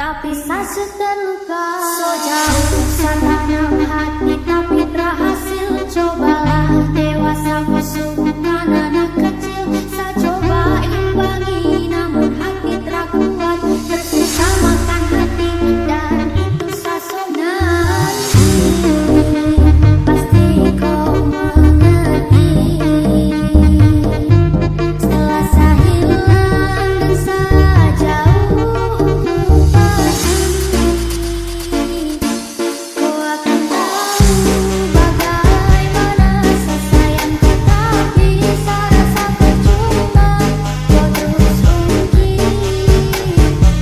Tapi saya terluka, so jauh tanam hati tapi berhasil. Cobalah dewasa musuhkan anak kecil. Saya coba imbangi namun hati terkuat. Tersisa makan hati dan itu sasona. Pasti kau mengerti. Setelah saya hilang dan saya jauh untuk pergi, kau akan tahu bagaimana saya sayang kau. Tapi saya rasa percuma kau terus ungkit.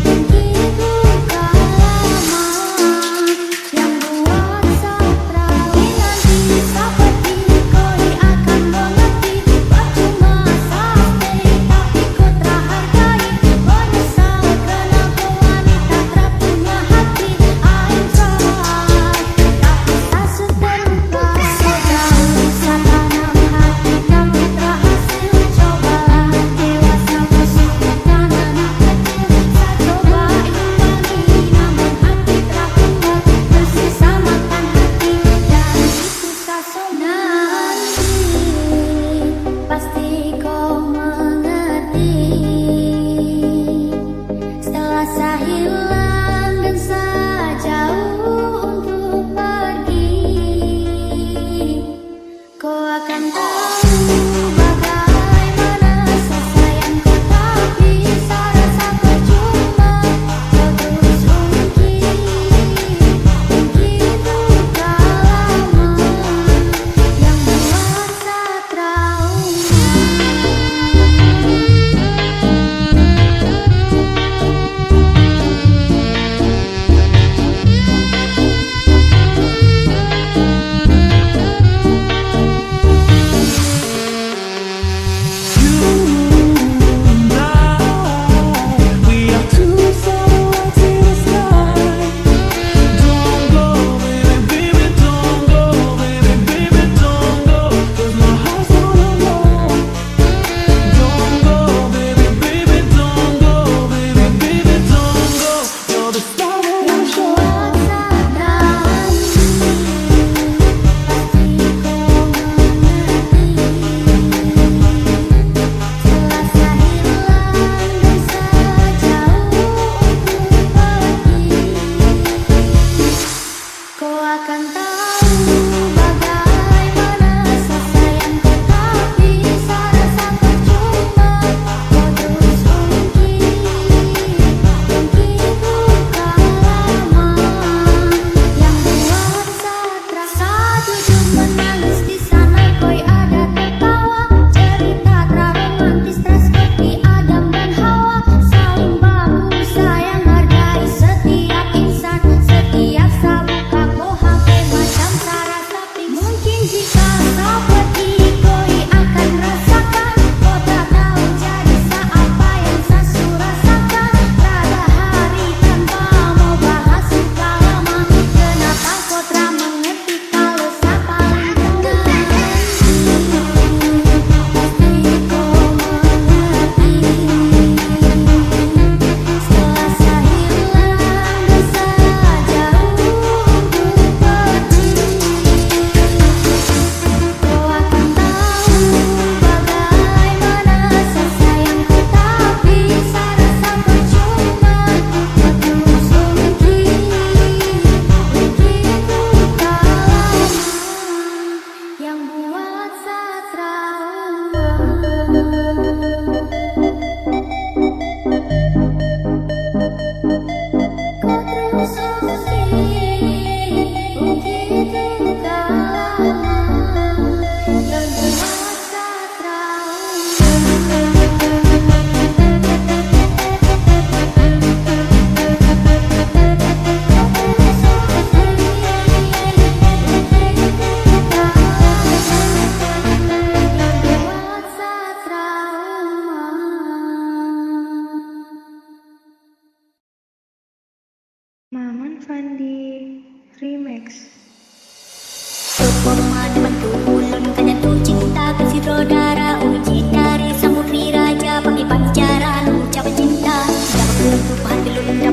Begitu lama yang buat saya trauma. Nanti seperti kau akan mengerti. Percuma saya stay tapi kau terhargai. Menyesal kenapa wanita tak punya hati. I'm sorry tapi saya terluka. So jauh tanam hati tapi berhasil. Cobalah dewasa musuhkan anak kecil. Saya coba imbangi namun hati terkuat. Tersisa makan hati dan itu sasona. Pasti kau mengerti. Setelah saya hilang dan saya jauh untuk pergi, kau akan tahu bagaimana saya sayang kau. Tapi saya rasa percuma kau terus ungkit. Begitu lama yang buat saya trauma. Kau akan tahu bagaimana saya sayang kau. Tapi saya rasa percuma kau terus ungkit. Begitu lama yang buat saya terasa. Duduk menangis di sana kau ada tertawa. Cerita romantis seperti Adam dan Hawa. Saling bahu sayang hargai setiap insan. Setiap sabuka kau HP macam sarah sapi. Mungkin jika seperti kau akan rasakan. Kau tak tahu jadi apa yang saya rasakan. Rada hari tanpa mau bahas suka lama. Kenapa kau tak mengerti kalau saya paling tenang. Pasti kau mengerti. Setelah saya hilang dan saya jauh untuk pergi, kau akan tahu bagaimana saya sayang kau. Tapi saya rasa percuma kau terus ungkit. Begitu lama yang buat saya trauma. Kau terus ungkit. Begitu lama yang buat saya trauma. Maman Fandi Remix. Performa temanku ulun kanya tu cinta kasih rodara. Uji dari samudri raja pakai pancaran ucapan cinta. Dapat bertuhan gelunda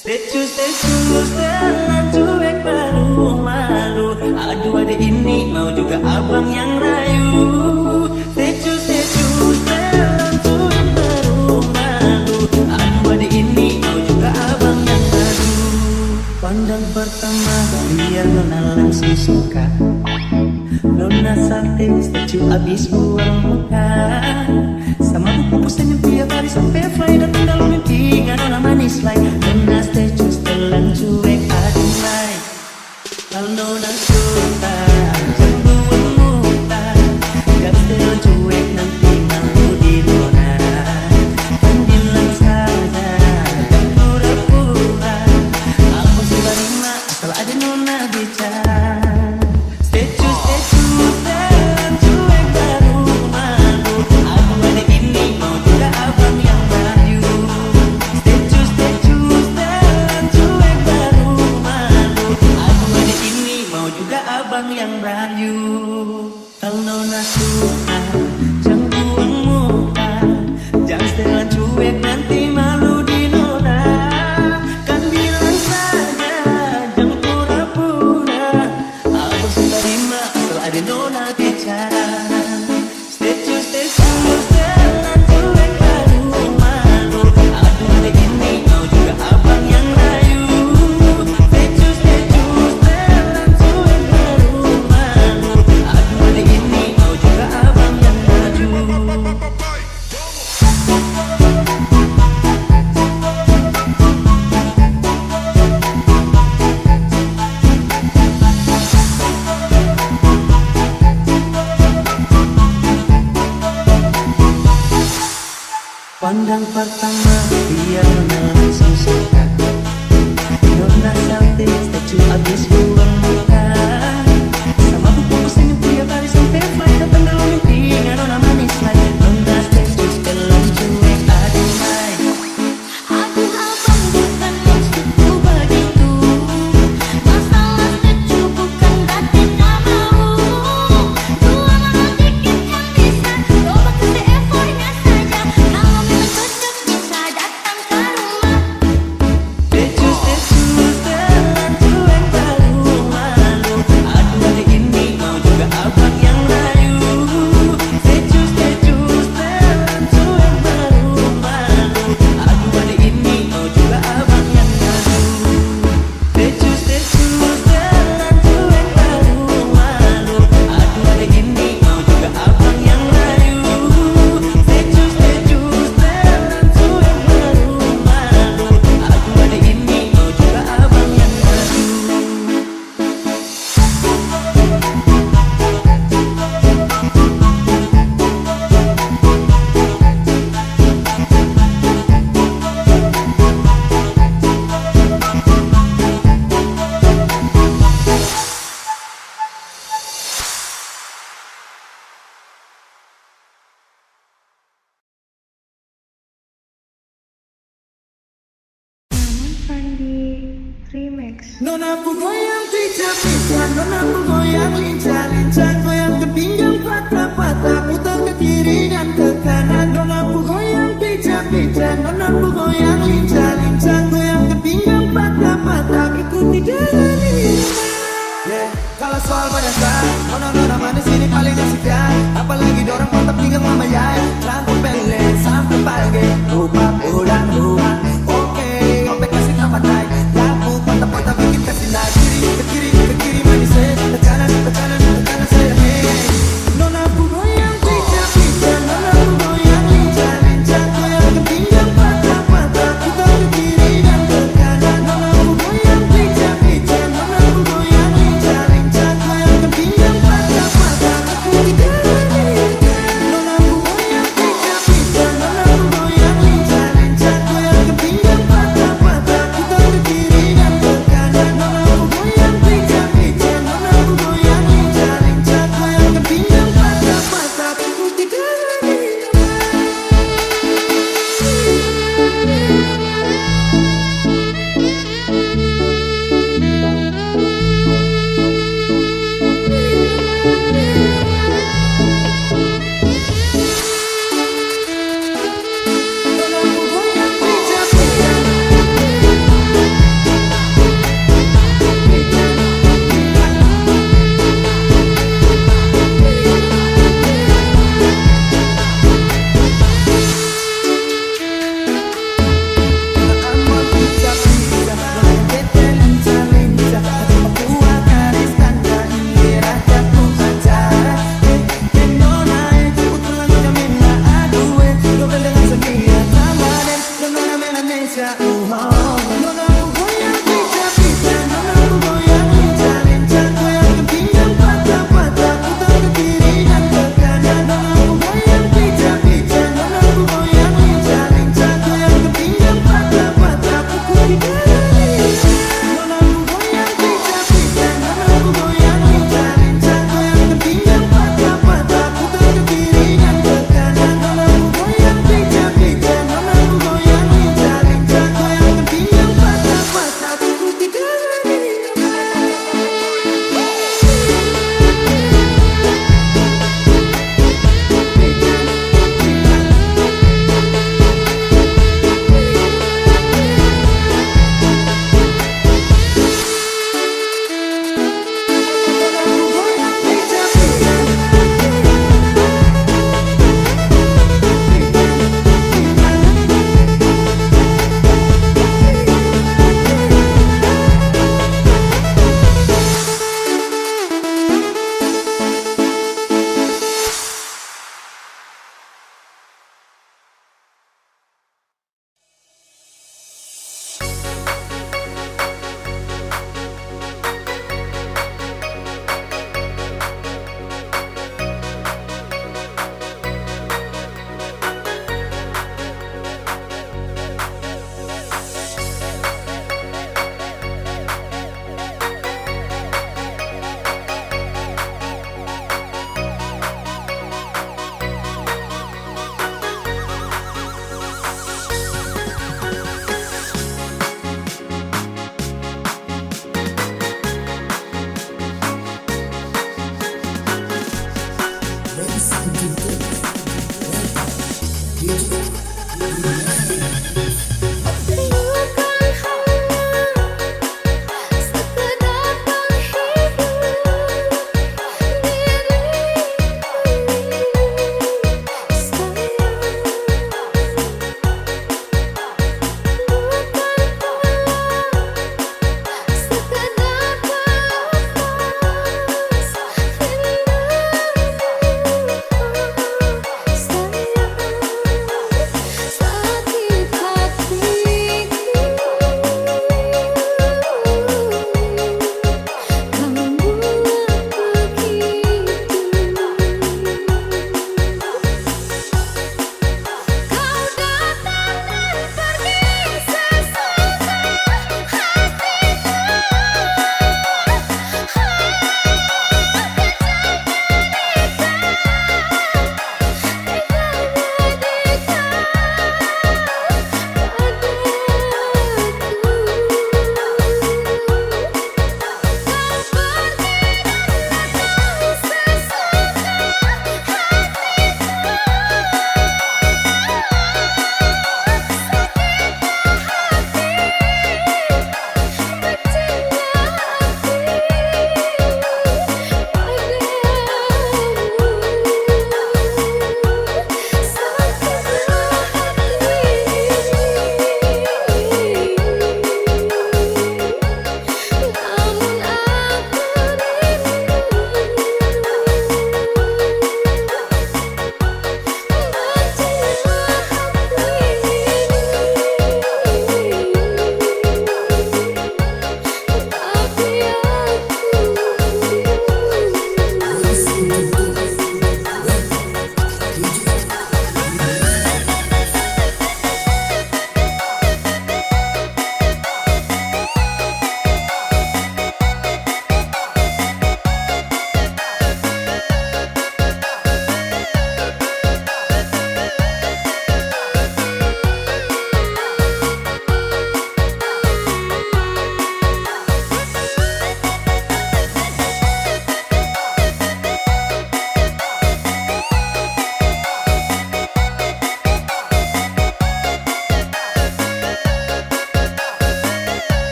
Status jalan cuek baru malu. Aduh adek ini mau juga abang yang rayu. Status jalan cuek baru malu. Aduh adek ini mau juga abang yang rayu. Pandang pertama biar nona langsung suka. Nona salting statue abis buang muka. Sama buku senyum tiap hari sampai fly. Datang dalam mimpi nggak nona manis lain. Nona statue telan cuek adunai. Kalau nona suka jangan buang muka. Gak setelan cuek nanti malu di nona. Kan bilang saja jangan pura-pura. Aku sudah terima asal ada nona bicara. Yang rayu, kalau nona suka jangan buang muka. Jangan setelan cuek nanti malu di nona. Kan bilang saja jangan pura-pura. Aku sudah terima asal ada nona bicara. Status jalan cuek baru malu. Aduh adek ini mau juga abang yang rayu. Status jalan cuek baru malu. Aduh adek ini mau juga abang yang maju. Pandang pertama biar nona langsung suka. Nona salting statue abis buang muka. Sama buku senyum tiap hari sampai fly. Datang dalam mimpi nggak nona manis lain. Nona statue telan cuek adunai. Aduh abang bukan maksudku begitu. Masalah statue bukan berarti tak mau. Dua lama dikit yang bisa. Coba kasih effortnya saja. Kalau memang cocok bisa datang ke rumah. Status jalan cuek baru malu. Aduh adek ini mau juga abang yang rayu. Status jalan cuek baru malu. Aduh adek ini mau juga abang yang rayu. Status jalan cuek baru malu. Aduh adek ini mau juga abang yang rayu. Status jalan cuek baru malu. Aduh adek ini mau juga abang yang rayu. Maman Fandi Remix. Nona ku goyang pijak-pijak, nona ku goyang lincah-lincah, goyang ke pinggang patah-patah, putar ke kiri dan ke kanan. Nona ku goyang pijak-pijak, nona ku goyang lincah-lincah, goyang ke pinggang patah-patah, ikuti jalan ini. Kalau soal banyakkan, nona manis ini paling sekian. Apalagi dorang mantap pinggang mama yai, rambut pendek sampai pagi, rupa pulang rumah. Oke, sampai kasih tambah naik. Lampu patah-patah bikin kasih naik. Kiri, ke kiri manis, ke kanan saya.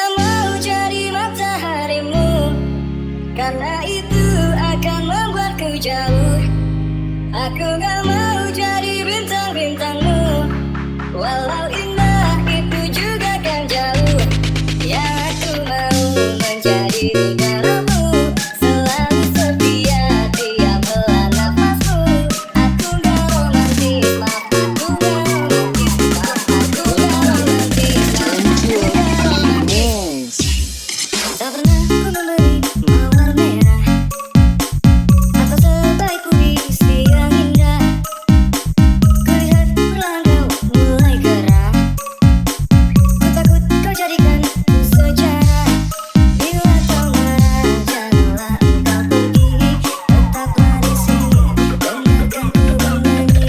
gak mau jadi mataharimu, karena itu akan membuatku jauh. Aku gak mau jadi bintang-bintangmu, walau indah itu juga kan jauh. Yang aku mau menjadi negaramu, selalu setia tiap helaan nafasmu. Aku gak romantis, maaf aku gak romantis, maaf aku gak romantis, maaf aku gak romantis. Tak pernah ku memberi mawar merah atau sebaik puisi yang indah. Kulihat perlahan kau mulai gerak, ku takut kau jadikan ku sejarah. Bila kau marah janganlah engkau pergi, tetaplah di sini dengarkan ku bernyanyi.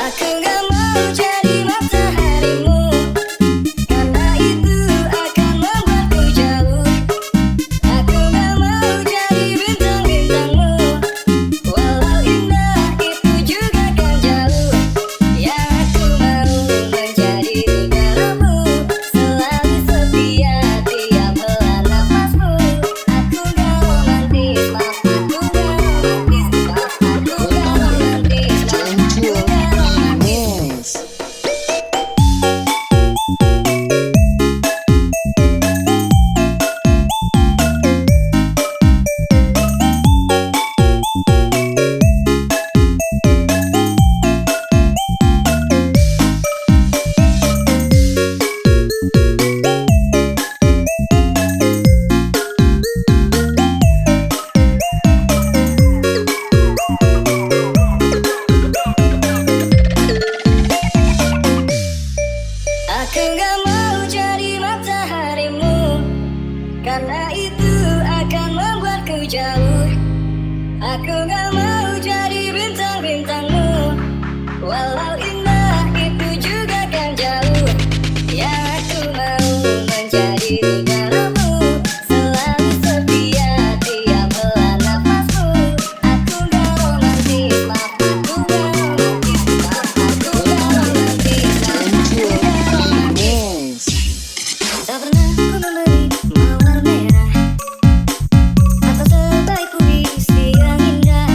Aku gak mau jadi mataharimu, karena itu akan membuatku jauh. Aku gak mau jadi bintang-bintangmu, walau indah itu juga kan jauh. Yang aku mau menjadi negaramu, selalu setia tiap helaan nafasmu. Aku gak romantis, maaf aku gak romantis, maaf aku gak romantis, maaf aku gak romantis. Aku gak mau jadi mataharimu, karena itu akan membuatku jauh. Aku gak mau jadi bintang-bintangmu, walau indah itu juga kan jauh. Yang aku mau menjadi negaramu, selalu setia tiap helaan nafasmu. Aku gak romantis, maaf aku gak romantis, maaf aku gak romantis, maaf aku gak romantis. Tak pernah ku memberi mawar merah atau sebaik puisi yang indah.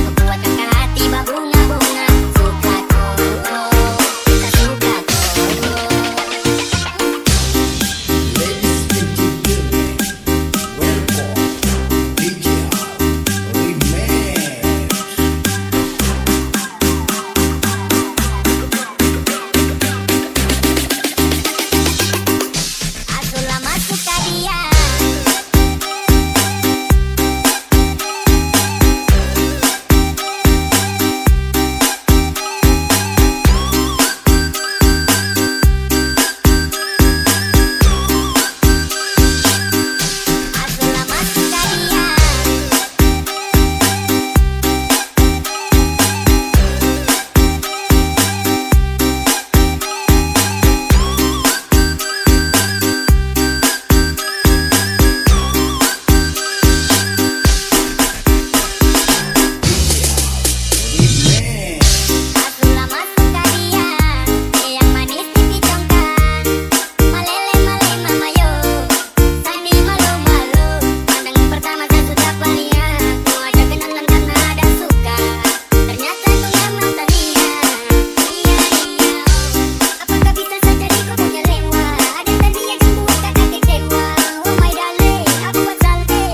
aku buat kakak hati berbunga-bunga. Suka kok, kita suka kok. Ladies and gentlemen, welcome DJ Remix. Aku lama suka dia. Aku lama suka dia. Remix. Aku lama suka dia, yang manis pipi congkak, malele malele mama yo, Sandi malu malu. Pandangan pertama saya sudah palihat, mau ajak kenalan karena ada suka. Ternyata ku memang tania. Iya iya, apakah bisa saja kau punya lewa? Ada tadi yang membuat kakak kecewa. Oh my darling, aku buat salty.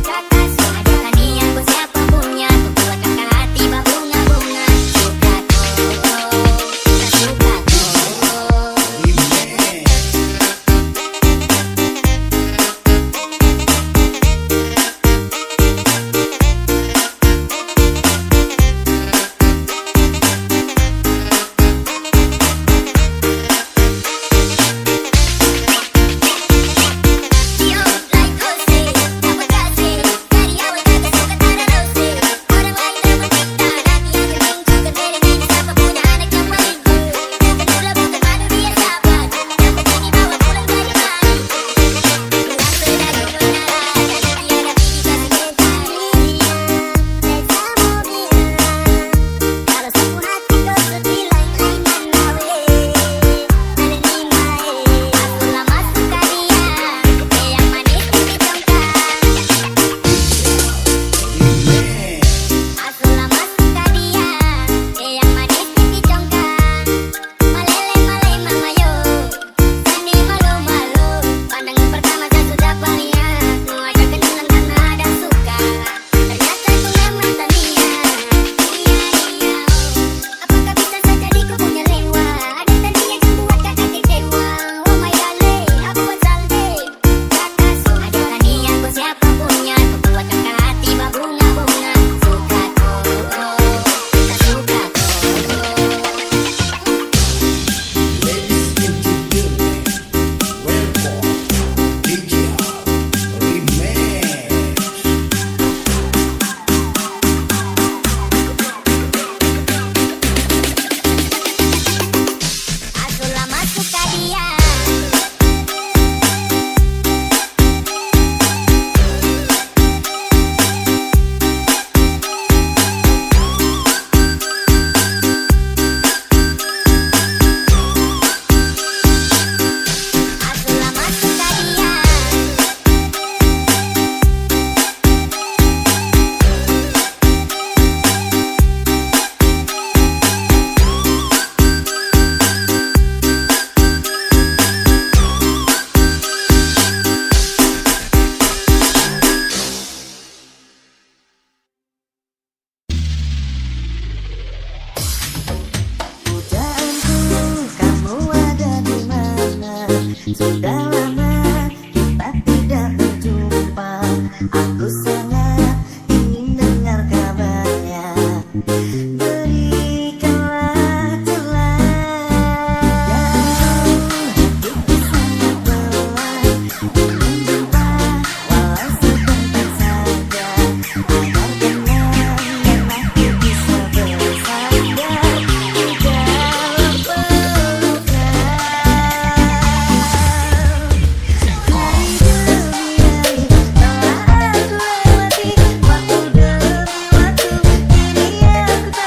Kakak suka ada tania, ku siapa punya, ku buat kakak hati berbunga-bunga. Suka kok, kita suka kok. Remix. Yo, like Jose, dapat kasih dari awal kagak suka tada rose. Orang lain dapat kita, tapi yang penting juga beda-beda. Siapa punya anak yang paling cool? Bukan dulu bukan madu dia sahabat. Yang penting dibawa pulang dari mari. Pulang sudah ku menara, karena tiada pilih kasih mencari. Reza mau bilang, kalau sapu hati kau sedih lain-lain manawe. Aku lama suka dia, yang manis pipi congkak. Remix. Aku lama suka dia, yang manis pipi congkak, malele malele mama yo, Sandi malu malu. Pandangan pertama saya sudah palihat, mau ajak kenalan karena ada suka. Ternyata ku memang tania. Iya iya, apakah bisa saja kau punya lewa? Ada tadi yang membuat kakak kecewa. Oh my darling, aku buat salty. Kakak suka ada tania, ku siapa punya, ku buat kakak hati berbunga-bunga. Suka kok, kita suka kok. Ladies and gentlemen, welcome DJ Remix. Aku lama suka dia. Aku lama suka dia. Pujaanku, kamu ada di mana? Sudah lama kita tidak berjumpa. Aku sangat ingin dengar kabarnya. Berikanlah celah. Pujaanku, hatiku sangat lelah. Ingin jumpa walau sebentar saja. Agar kenangan yang aku bisa bersandar di dalam pelukan. Hari demi hari telah aku lewati, waktu demi waktu kini aku tak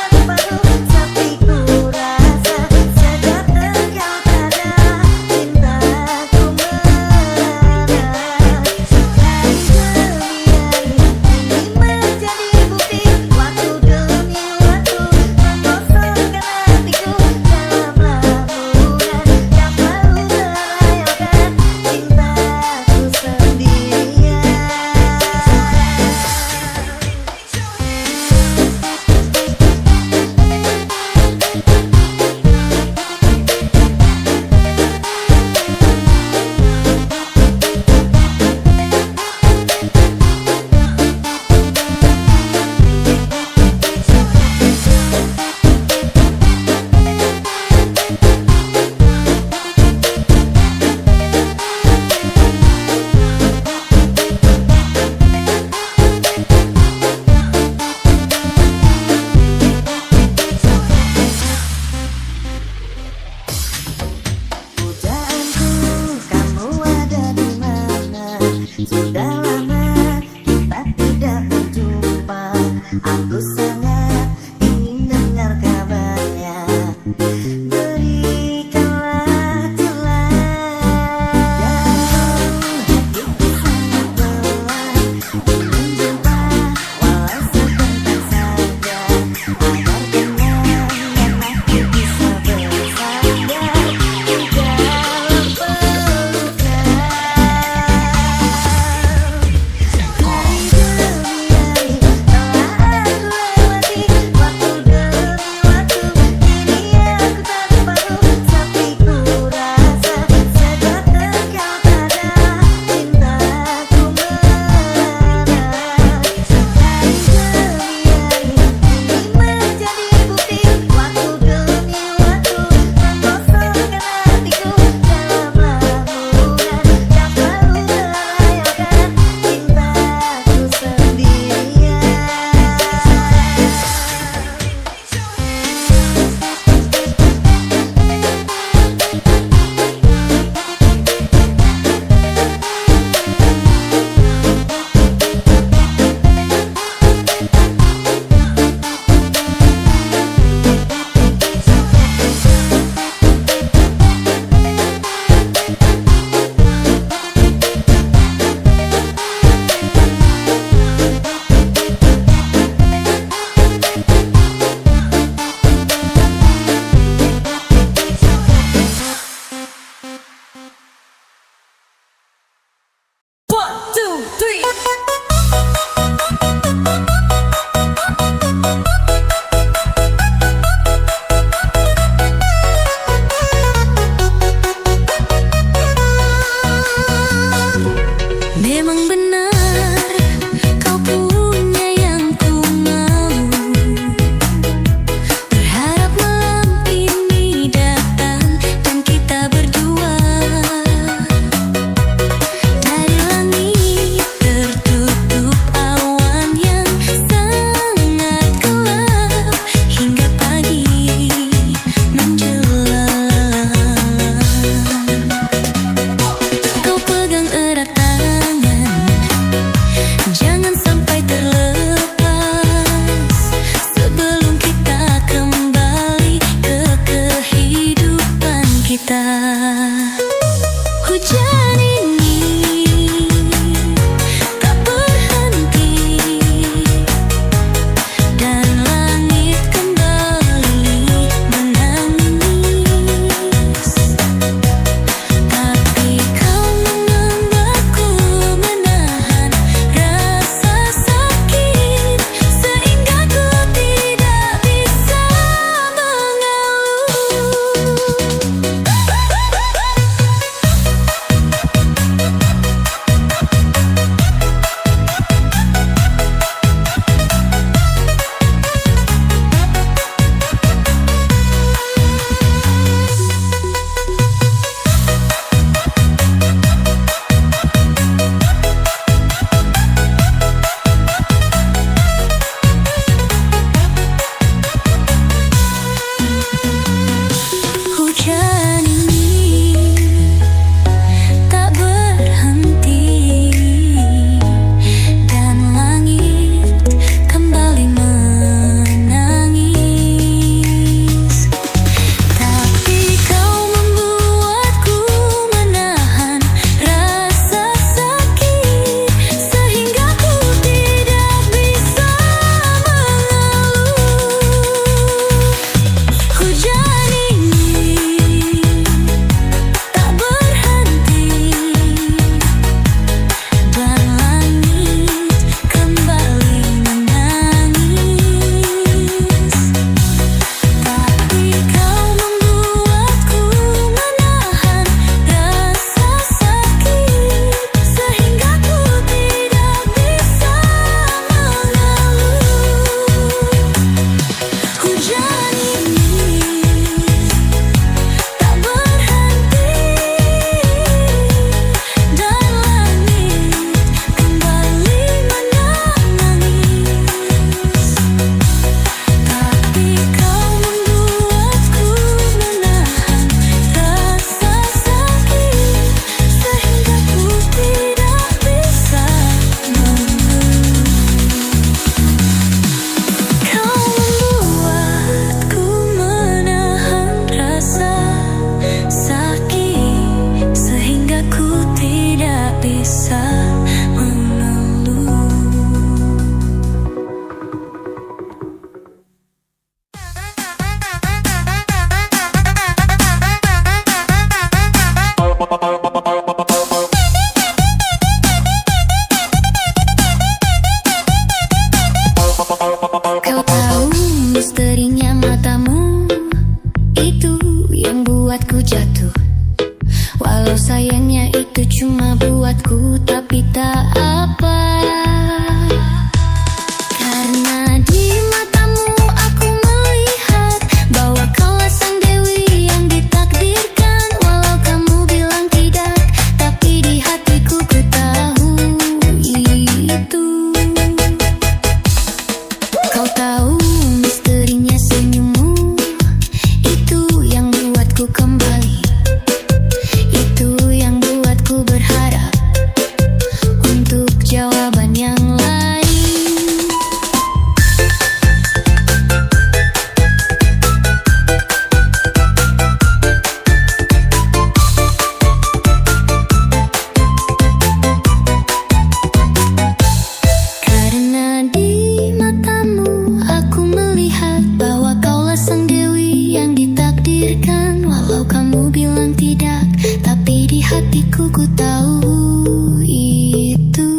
ku tahu itu.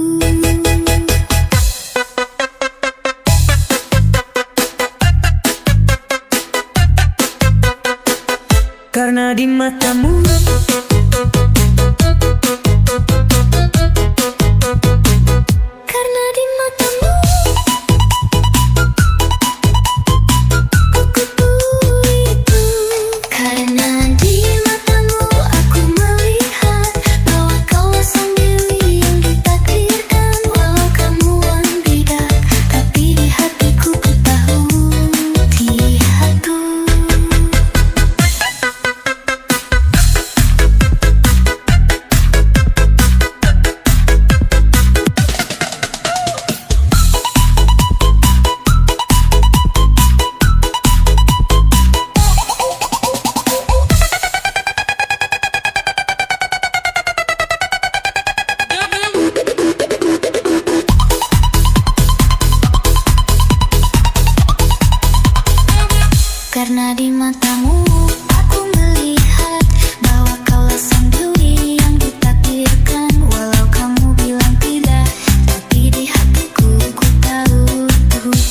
Karena di matamu Karena di matamu aku tahu itu. Karena di matamu aku melihat bahwa kaulah sang dewi yang ditakdirkan. Walau kamu tidak, tapi di hatiku ku tahu lihatku. Karena di matamu aku melihat bahwa kaulah sang dewi yang ditakdirkan. Walau kamu bilang tidak, tapi di hatiku ku tahu itu.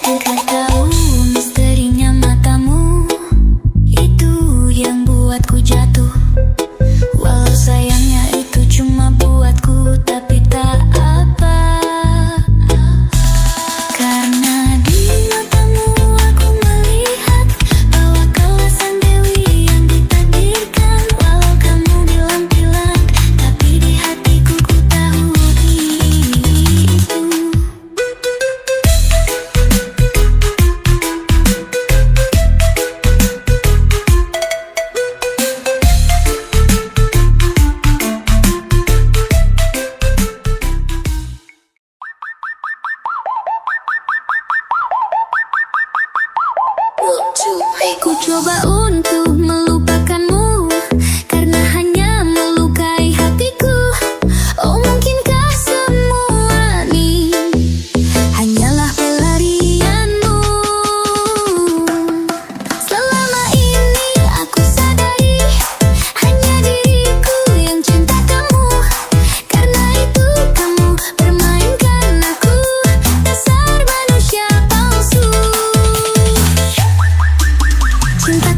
Engkau tahu misterinya matamu, itu yang buatku jatuh. Walau sayangnya itu cuma buatku, tapi tak apa. Karena di matamu aku melihat bahwa kaulah sang dewi yang ditakdirkan. Walau kamu bilang tapi di hatiku ku tahu itu. Ku coba untuk melupakanmu karena hanya melukai hatiku. Oh, mungkinkah semua ini hanyalah pelarianmu? Selama ini aku sadari hanya diriku yang cinta kamu. Karena itu kamu permainkan aku, dasar manusia palsu. Cinta